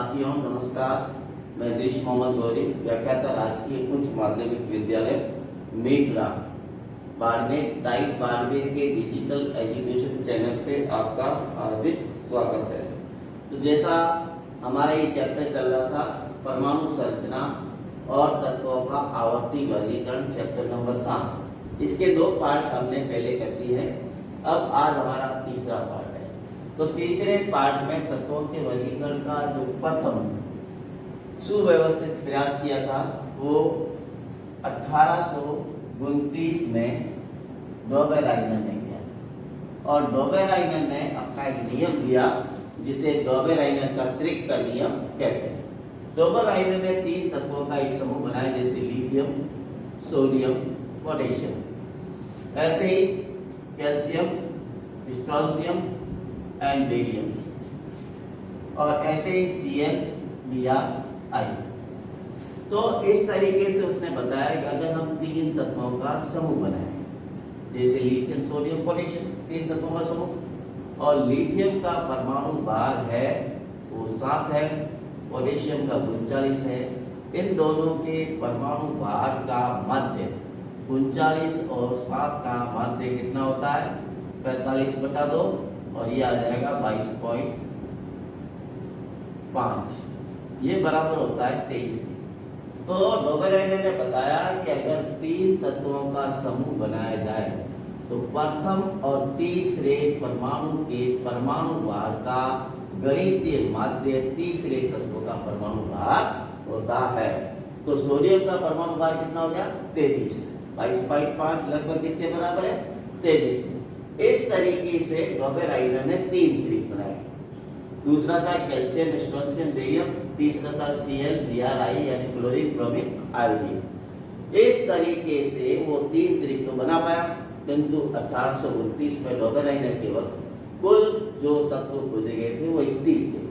साथियों नमस्कार। मैं दिश मोहम्मद गौरी, व्याख्याता राजकीय उच्च माध्यमिक विद्यालय मेटरा बाड़मेर टाइप बाड़मेर के डिजिटल एजुकेशन चैनल पे आपका हार्दिक स्वागत है। तो जैसा हमारा ये चैप्टर चल रहा था परमाणु संरचना और तत्वों का आवर्ती वर्गीकरण, चैप्टर नंबर 7, इसके 2 पार्ट हमने पहले कर दिए हैं। अब आज हमारा तीसरा पार्ट है। तो तीसरे पार्ट में तत्वों के वर्गीकरण का जो प्रथम सुव्यवस्थित प्रयास किया था वो 1829 में डोबेराइनर ने किया और डोबेराइनर ने अपना एक नियम दिया जिसे डोबेराइनर का त्रिक का नियम कहते हैं। डोबेराइनर ने 3 तत्वों का एक समूह बनाया, जैसे लिथियम, सोडियम, पोटेशियम। ऐसे ही कैल्शियम, स्ट्रोंशियम एंड बेरियम, और ऐसे ही Cl, Br, I। तो इस तरीके से उसने बताया कि अगर हम 3 तत्वों का समूह बनाएं, जैसे लिथियम, सोडियम, पोटेशियम, 3 तत्वों का समूह, और लिथियम का परमाणु भार है वो 7 है, पोटेशियम का 39 है। इन दोनों के परमाणु भार का मध्य 39 और 7 का मध्य कितना होता है? 45/2, और ये आ जाएगा 22.5। ये बराबर होता है 23 के। तो डोबेराइनर ने बताया कि अगर 3 तत्वों का समूह बनाया जाए तो प्रथम और तीसरे परमाणु के परमाणु भार का गणितीय माध्य तीसरे तत्व का परमाणु भार होता है। तो सोडियम का परमाणु भार कितना हो गया? 23। 22.5 लगभग किसके बराबर है? 23 के। इस तरीके से डोबेराइनर ने 3 त्रिक बनाए। दूसरा था कैल्शियम, स्ट्रोंशियम, बेरियम। तीसरा था Cl, Br, I यानी क्लोरीन, ब्रोमीन, आयोडीन। इस तरीके से वो 3 त्रिक तो बना पाया, किंतु 1829 में डोबेराइनर के वक्त कुल जो तत्व खोजे गए थे वो 31 थे,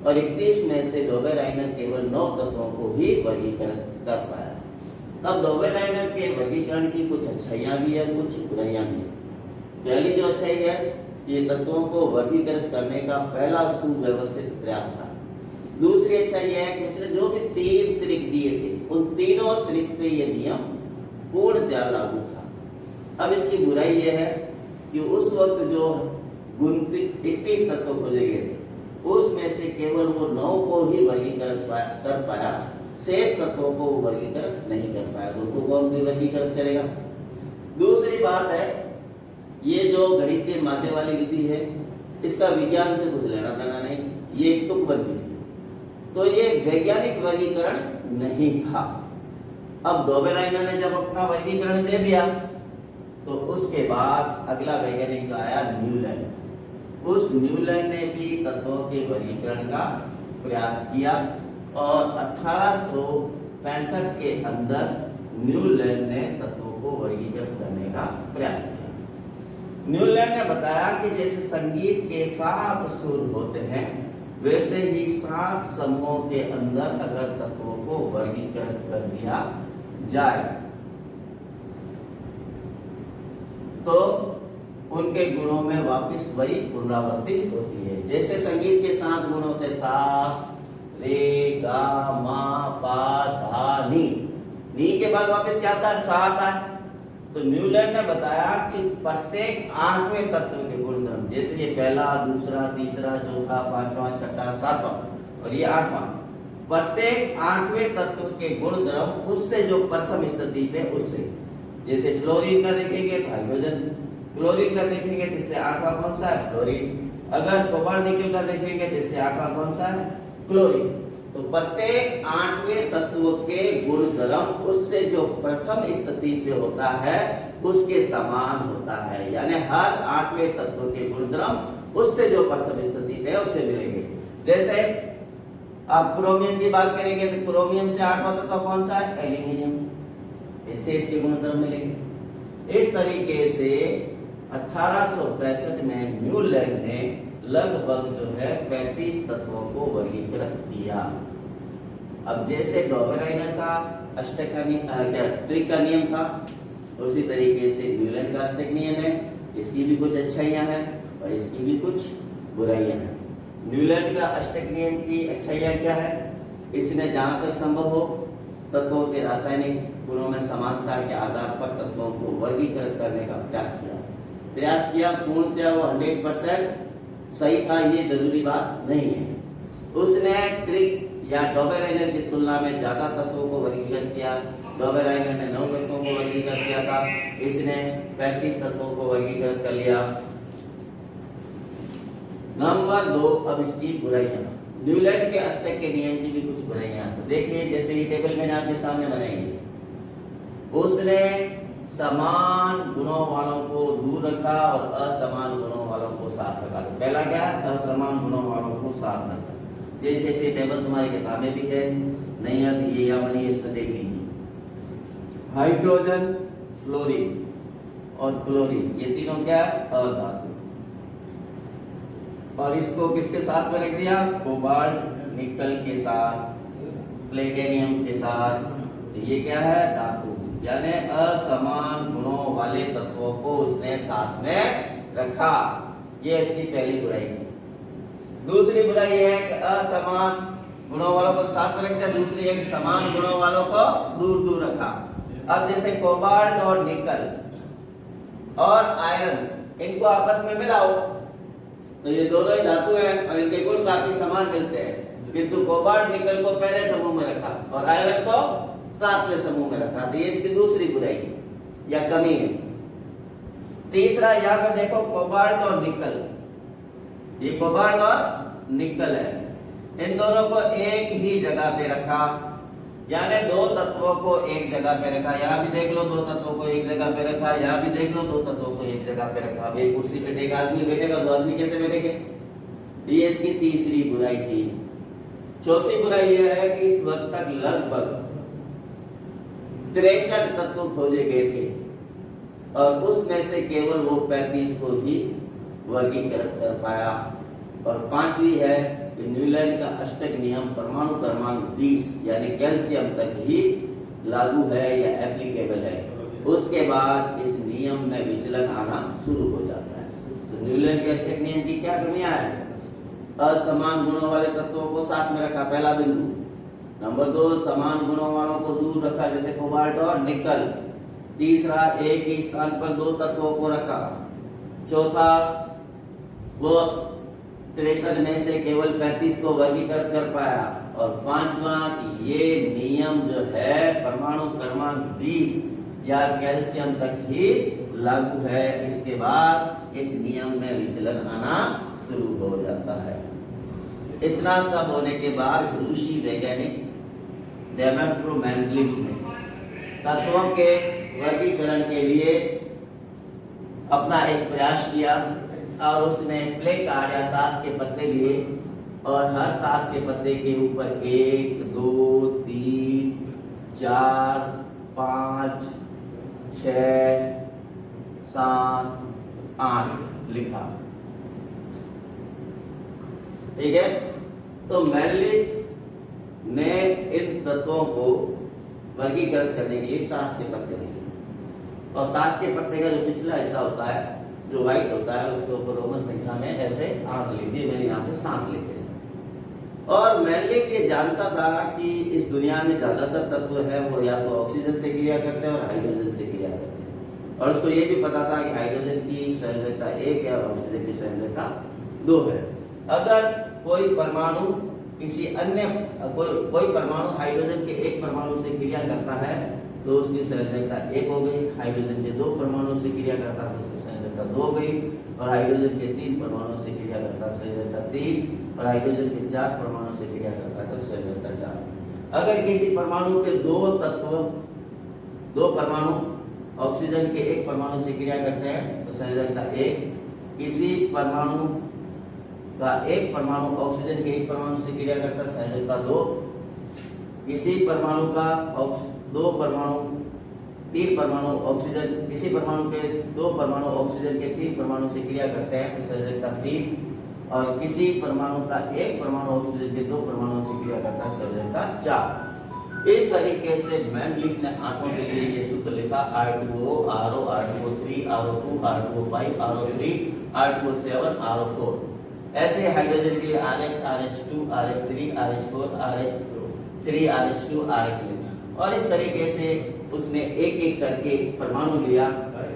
और 31 में से डोबेराइनर केवल 9 तत्वों को ही वर्गीकरण कर पाया। अब डोबेराइनर के वर्गीकरण की कुछ अच्छाइयाँ भी है, कुछ बुराइयाँ भी है। पहली जो अच्छाई है, ये तत्वों को वर्गीकृत करने का पहला सुव्यवस्थित प्रयास था। दूसरी अच्छाई है कि उसने जो भी 3 त्रिक दिए थे उन तीनों त्रिक पे ये नियम पूर्णतया लागू था। अब इसकी बुराई यह है कि उस वक्त जो 31 तत्व खोजे गए थे उसमें से केवल वो 9 को ही वर्गीकृत कर पाया, शेष तत्वों को वर्गीकृत नहीं कर पाया। तो उनको कौन भी वर्गीकृत करेगा? दूसरी बात है, ये जो गणितीय माध्य वाली विधि है इसका विज्ञान से कुछ लेना देना नहीं, ये एक तुकबंदी थी, तो ये वैज्ञानिक वर्गीकरण नहीं था। अब डोबेराइनर ने जब अपना वर्गीकरण दे दिया तो उसके बाद अगला वैज्ञानिक आया न्यूलैंड। उस न्यूलैंड ने भी तत्वों के वर्गीकरण का प्रयास किया और 1865 के अंदर न्यूलैंड ने तत्वों को वर्गीकृत करने का प्रयास किया। न्यूलैंड ने बताया कि जैसे संगीत के 7 सुर होते हैं वैसे ही 7 समूहों के अंदर अगर तत्वों को वर्गीकृत कर दिया जाए तो उनके गुणों में वापस वही पुनरावृत्ति होती है। जैसे संगीत के 7 गुण होते हैं, सा, रे, गा, मा, पा, धा, नी। नी के बाद वापस क्या आता है? सा आता है। तो न्यूलैंड ने बताया कि प्रत्येक 8वें तत्व के गुणधर्म, जैसे ये पहला, दूसरा, तीसरा, चौथा, 5वां, 6वां, 7वां और ये 8वां, प्रत्येक 8वें तत्व के गुणधर्म उससे जो प्रथम स्थिति पे उससे, जैसे फ्लोरीन का देखेंगे तो हाइड्रोजन, क्लोरीन का देखेंगे तो इससे 8वां कौन सा है? फ्लोरीन। अगर कोबाल्ट निकल का देखेंगे तो इससे 8वां कौन सा है? क्लोरीन। तो प्रत्येक 8वें तत्व के गुणधर्म उससे जो प्रथम स्थिति पे होता है उसके समान होता है, यानी हर 8वें तत्व के गुणधर्म उससे जो प्रथम स्थिति पे है उससे मिलेंगे। जैसे आप क्रोमियम की बात करेंगे तो क्रोमियम से 8वां तत्व कौन सा है? एल्यूमिनियम। इससे इसके गुणधर्म मिलेंगे। इस तरीके से 1865 में न्यूलैंड ने लगभग जो है 35 तत्वों को वर्गीकृत किया। अब जैसे डोबेराइनर का त्रिक का नियम था उसी तरीके से न्यूलैंड का अष्टक नियम है। इसकी भी कुछ अच्छाइयाँ हैं और इसकी भी कुछ बुराइयाँ हैं। न्यूलैंड का अष्टक नियम की अच्छाइयाँ क्या है? इसने जहाँ तक संभव हो तत्वों के रासायनिक गुणों में समानता के आधार पर तत्वों को वर्गीकृत करने का प्रयास किया। पूर्णतः वो 100% सही था, ये जरूरी बात नहीं है। उसने क्रिक या डोबेराइनर की तुलना में ज्यादा तत्वों को वर्गीकृत किया। डोबेराइनर ने 9 तत्वों को वर्गीकृत किया था, इसने 35 तत्वों को वर्गीकृत कर लिया। नंबर 2, अब इसकी बुराइयां। न्यूलैंड के अष्टक के नियम की भी कुछ बुराइयां। तो देखिए, जैसे ये टेबल मैंने आपके सामने बनाई है, उसने समान गुणों वालों को दूर रखा और असमान गुणों वालों को साथ रखा। तो पहला क्या? असमान गुणों वालों को साथ रखा। जैसे ये टेबल तुम्हारी किताबें भी है, नहीं है तो ये यहाँ बनी है, इसमें देख लीजिए। हाइड्रोजन, फ्लोरीन और क्लोरीन, ये तीनों क्या? अधातु। और इसको किसके साथ में रख दिया? कोबाल्ट, निकल के साथ, प्लेटिनियम के साथ। तो ये क्या है? धातु, यानी असमान गुणों वाले तत्वों को उसने साथ में रखा। ये इसकी पहली बुराई थी। दूसरी बुराई है कि असमान गुणों वालों को साथ में रख दिया। दूसरी है कि समान गुणों वालों को दूर दूर रखा। अब जैसे कोबाल्ट और निकल और आयरन, इनको आपस में मिलाओ तो ये दोनों ही धातु हैं और इनके गुण काफी समान मिलते हैं, किंतु कोबाल्ट निकल को पहले समूह में रखा और आयरन को सातवें समूह में रखा। तो ये इसकी दूसरी बुराई है या कमी है। तीसरा, यहाँ पे देखो कोबाल्ट और निकल, ये कोबाल्ट और निकल है, इन दोनों को एक ही जगह पे रखा, यानी दो तत्वों को एक जगह पे रखा। यहाँ भी देख लो, दो तत्वों को एक जगह पे रखा, यहाँ भी देख लो, दो तत्वों को एक जगह पे रखा। अब एक कुर्सी पे एक आदमी बैठेगा, दो आदमी कैसे बैठेंगे? ये इसकी तीसरी बुराई थी। चौथी बुराई यह है कि इस वक्त तक लगभग 63 तत्व खोजे गए थे और उसमें से केवल वो 35 को ही वर्गीकृत कर पाया। और पांचवी है कि न्यूलैंड का अष्टक नियम परमाणु क्रमांक 20 यानी कैल्शियम तक ही लागू है या एप्लीकेबल है। उसके बाद इस नियम में विचलन आना शुरू हो जाता है। तो न्यूलैंड के अष्टक नियम की क्या कमियां हैं? असमान गुणों वाले तत्वों को साथ में रखा, पहला बिंदु। नंबर 2, समान गुणों वालों को दूर रखा, जैसे कोबाल्ट और निकल। तीसरा, एक ही स्थान पर दो तत्वों को रखा। चौथा, वो 63 में से केवल 35 को वर्गीकृत कर पाया। और पांचवा, ये नियम जो है परमाणु क्रमांक 20 या कैल्शियम तक ही लागू है। इसके बाद इस नियम में विचलन आना शुरू हो जाता है। इतना सब होने के बाद रूसी वैज्ञानिक डेमेट्रो मैंडलिव ने तत्वों के वर्गीकरण के लिए अपना एक प्रयास किया और उसने प्ले कार्ड या ताश के पत्ते लिए और हर ताश के पत्ते के ऊपर 1, 2, 3, 4, 5, 6, 7, 8 लिखा। ठीक है, तो मैंडलिव ने इन तत्वों को वर्गीकृत करने के लिए ताश के पत्ते लिए और ताश के पत्ते का जो पिछला हिस्सा होता है, जो व्हाइट होता है, उसके ऊपर रोमन संख्या में ऐसे आंक लिख दिए। मैंने यहाँ पे 7 लिखे हैं। और मैंडलिव ये जानता था कि इस दुनिया में ज्यादातर तत्व है वो या तो ऑक्सीजन से क्रिया करते हैं और हाइड्रोजन से क्रिया करते हैं। और उसको ये भी पता था कि हाइड्रोजन की संयोजकता 1 है और ऑक्सीजन की संयोजकता 2 है। अगर कोई परमाणु किसी अन्य कोई परमाणु हाइड्रोजन के एक परमाणु से क्रिया करता है तो उसकी संयोजकता 1 हो गई। हाइड्रोजन के 2 परमाणु से क्रिया करता है तो उसकी संयोजकता 2 हो गई। और हाइड्रोजन के 3 परमाणु से क्रिया करता है संयोजकता 3 और हाइड्रोजन के 4 परमाणु से क्रिया करता है तो संयोजकता 4। अगर किसी परमाणु के 2 परमाणु ऑक्सीजन के 1 परमाणु से क्रिया करते हैं तो संयोजकता 1। किसी परमाणु का 1 परमाणु ऑक्सीजन के 1 परमाणु से क्रिया करता है संयोजकता 2। किसी परमाणु का 2 परमाणु 3 परमाणु ऑक्सीजन, किसी परमाणु के 2 परमाणु ऑक्सीजन के 3 परमाणु से क्रिया करते हैं तो संयोजकता 3। और किसी परमाणु का 1 परमाणु ऑक्सीजन के 2 परमाणु से क्रिया करता है संयोजकता 4। इस तरीके से मैंडलिव ने आंतों के लिए ये सूत्र लिखा R2O, RO, R2O3, RO2, R2O5, RO3, R2O7, RO4। ऐसे हाइड्रोजन के लिए RH, RH2, RH3, RH4, RH3, RH2, RH लिखा और इस तरीके से उसने एक एक करके परमाणु लिया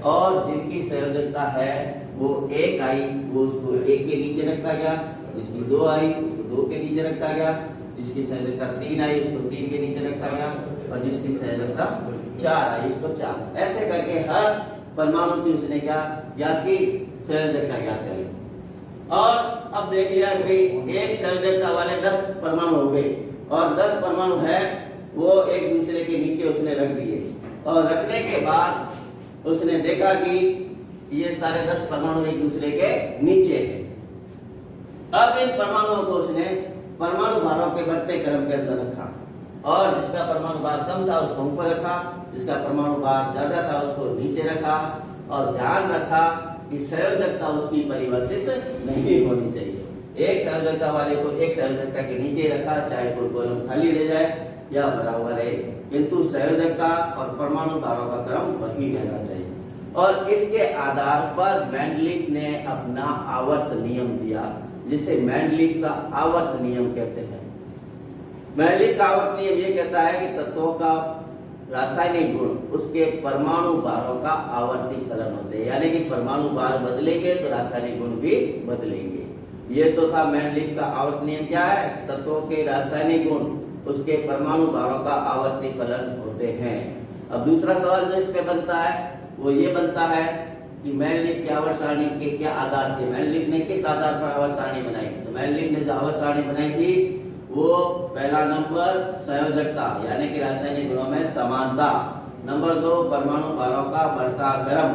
और जिनकी संयोजकता है वो 1 आई वो उसको 1 के नीचे रखता गया, जिसकी 2 आई उसको 2 के नीचे रखता गया, जिसकी संयोजकता 3 आई उसको 3 के नीचे रखता गया और जिसकी संयोजकता 4 आई उसको 4। ऐसे करके हर परमाणु की उसने क्या ज्ञात की, संयोजकता ज्ञात करी। और अब देख लिया कि एक संयोजकता वाले 10 परमाणु हो गए और 10 परमाणु है वो एक दूसरे के नीचे उसने रख दिए और रखने के बाद उसने देखा कि ये सारे 10 परमाणु एक दूसरे के नीचे हैं। अब इन परमाणुओं को उसने परमाणु भारों के बढ़ते क्रम के अंदर रखा और जिसका परमाणु भार कम था उसको ऊपर रखा, जिसका परमाणु भार ज्यादा था उसको नीचे रखा और ध्यान रखा कि संयोजकता उसकी परिवर्तित नहीं होनी चाहिए। एक संयोजकता वाले को एक संयोजकता के नीचे रखा, चाहे कोई कॉलम खाली रह जाए या बराबर है, किंतु संयोजकता और परमाणु भारों का क्रम वही रहना चाहिए। और इसके आधार पर मेंडलीफ ने अपना आवर्त नियम दिया, जिसे मेंडलीफ का आवर्त नियम कहते हैं। मेंडलीफ का आवर्त नियम ये कहता है कि तत्वों का रासायनिक गुण उसके परमाणु भारों का आवर्ती फलन होते हैं, यानी कि परमाणु भार बदलेंगे तो रासायनिक गुण भी बदलेंगे। ये तो था मेंडलीफ का आवर्त नियम। क्या है? तत्वों के रासायनिक गुण उसके परमाणु भारों का आवर्ती फलन होते हैं। अब दूसरा सवाल जो इस पे बनता है वो ये बनता है कि मेंडलीफ की आवर्त सारणी के क्या आधार थे, मेंडलीफ ने किस आधार पर आवर्त सारणी बनाई? तो मेंडलीफ ने जो आवर्त सारणी बनाई थी वो पहला नंबर संयोजकता यानी कि रासायनिक गुणों में समानता, नंबर 2 परमाणु भारों का बढ़ता क्रम।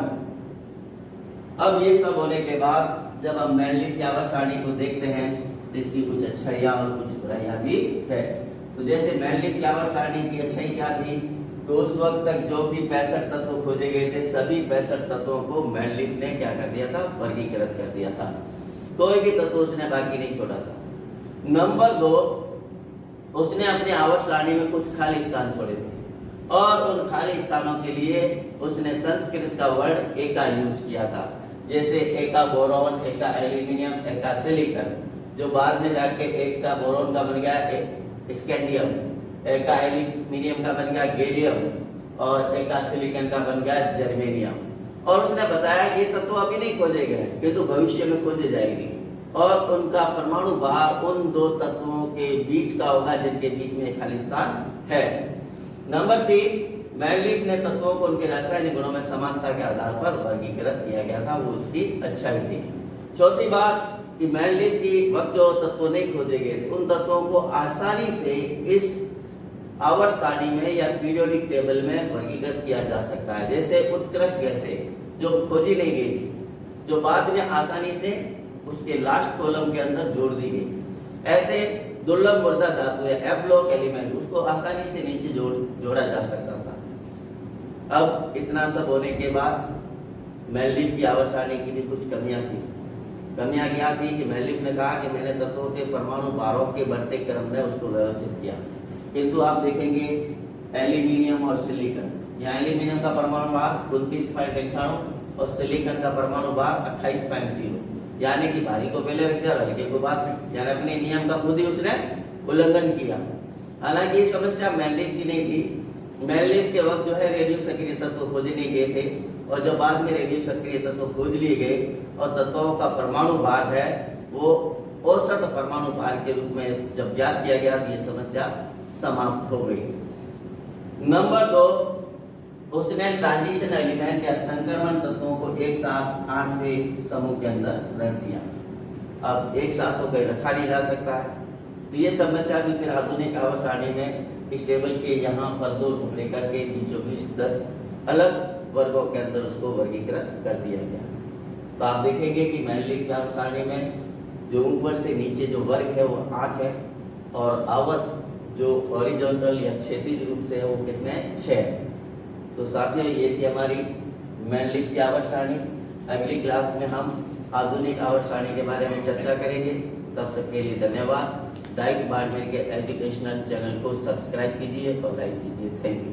अब ये सब होने के बाद जब हम मेंडलीफ की आवर्त सारणी को देखते हैं तो इसकी कुछ अच्छाइयाँ और कुछ बुराइयां भी है। तो जैसे मेंडलीफ की आवर्त सारणी की अच्छाई क्या थी, तो उस वक्त तक जो भी 65 तत्व खोजे गए थे सभी 65 तत्वों को मेंडलीफ ने क्या कर दिया था, वर्गीकृत कर दिया था, कोई भी तत्व उसने बाकी नहीं छोड़ा था। नंबर 2 उसने अपनी आवर्त सारणी में कुछ खाली स्थान छोड़े थे और उन खाली स्थानों के लिए उसने संस्कृत का वर्ड एका यूज किया था, जैसे एका बोरॉन, एका एल्यूमिनियम, एका सिलिकॉन, जो बाद में जाके एक का बोरॉन का बन गया स्कैंडियम, एका एल्यूमिनियम का बन गया गैलियम और एका सिलिकॉन का बन गया जर्मेनियम। और उसने बताया कि ये तत्व अभी नहीं खोजे गए किंतु भविष्य में खोजे जाएंगे और उनका परमाणु भार उन 2 तत्वों के बीच का होगा जिनके बीच में खाली स्थान है। नंबर 3 मेंडलीफ ने तत्वों को उनके रासायनिक गुणों में समानता के आधार पर वर्गीकृत किया गया था, वो उसकी अच्छाई थी। चौथी बात कि मेंडलीफ की वक्त जो तत्व नहीं खोजे गए थे उन तत्वों को आसानी से इस आवर्त सारणी में या पीरियोडिक टेबल में वर्गीकृत किया जा सकता है। जैसे उत्कृष्ट गैसें जो खोजी नहीं गई थी, जो बाद में आसानी से उसके लास्ट कॉलम के अंदर जोड़ दी गई। ऐसे दुर्लभ मुर्दा धातु है एब्लॉक एलिमेंट, उसको आसानी से नीचे जोड़ा जा सकता था। अब इतना सब होने के बाद मेंडलीफ की आवर्त सारणी की भी कुछ कमियां थी। कमियां क्या थी कि मेंडलीफ ने कहा कि मैंने तत्वों के परमाणु भारों के बढ़ते क्रम में उसको व्यवस्थित किया, किंतु आप देखेंगे एल्यूमिनियम और सिलिकॉन, यहाँ एल्यूमिनियम का परमाणु भार 29.98 और सिलिकॉन का परमाणु भार 28.0, यानी कि भारी को पहले रख दिया और हल्के को बाद में, यानी अपने नियम का खुद ही उसने उल्लंघन किया। हालांकि ये समस्या मेंडलीफ की नहीं थी। मेंडलीफ के वक्त जो है रेडियो सक्रिय तत्व खोजे नहीं गए थे और जब बाद में रेडियो सक्रिय तत्व खोज लिए गए और तत्वों का परमाणु भार है वो औसत परमाणु भार के रूप में जब ज्ञात किया गया तो ये समस्या समाप्त हो गई। नंबर 2 उसने ट्रांजिशन एलिमेंट या संक्रमण तत्वों को एक साथ 8वें समूह के अंदर रख दिया। अब एक साथ तो कहीं रखा नहीं जा सकता है, तो ये समस्या भी फिर आधुनिक आवर्त सारणी में इस टेबल के यहाँ पर 2 टुकड़े करके बीचों बीच 10 अलग वर्गों के अंदर उसको वर्गीकृत कर दिया गया। तो आप देखेंगे कि मेंडलीफ की आवर्त सारणी में जो ऊपर से नीचे जो वर्ग है वो 8 है और आवर्त जो हॉरिजॉन्टल या क्षैतिज रूप से है वो कितने 6 है। तो साथियों ये थी हमारी मेंडलीफ की आवर्त सारणी। अगली क्लास में हम आधुनिक आवर्त सारणी के बारे में चर्चा करेंगे। तब तक के लिए धन्यवाद। डाइट बारमेर के एजुकेशनल चैनल को सब्सक्राइब कीजिए और लाइक कीजिए। Thank you.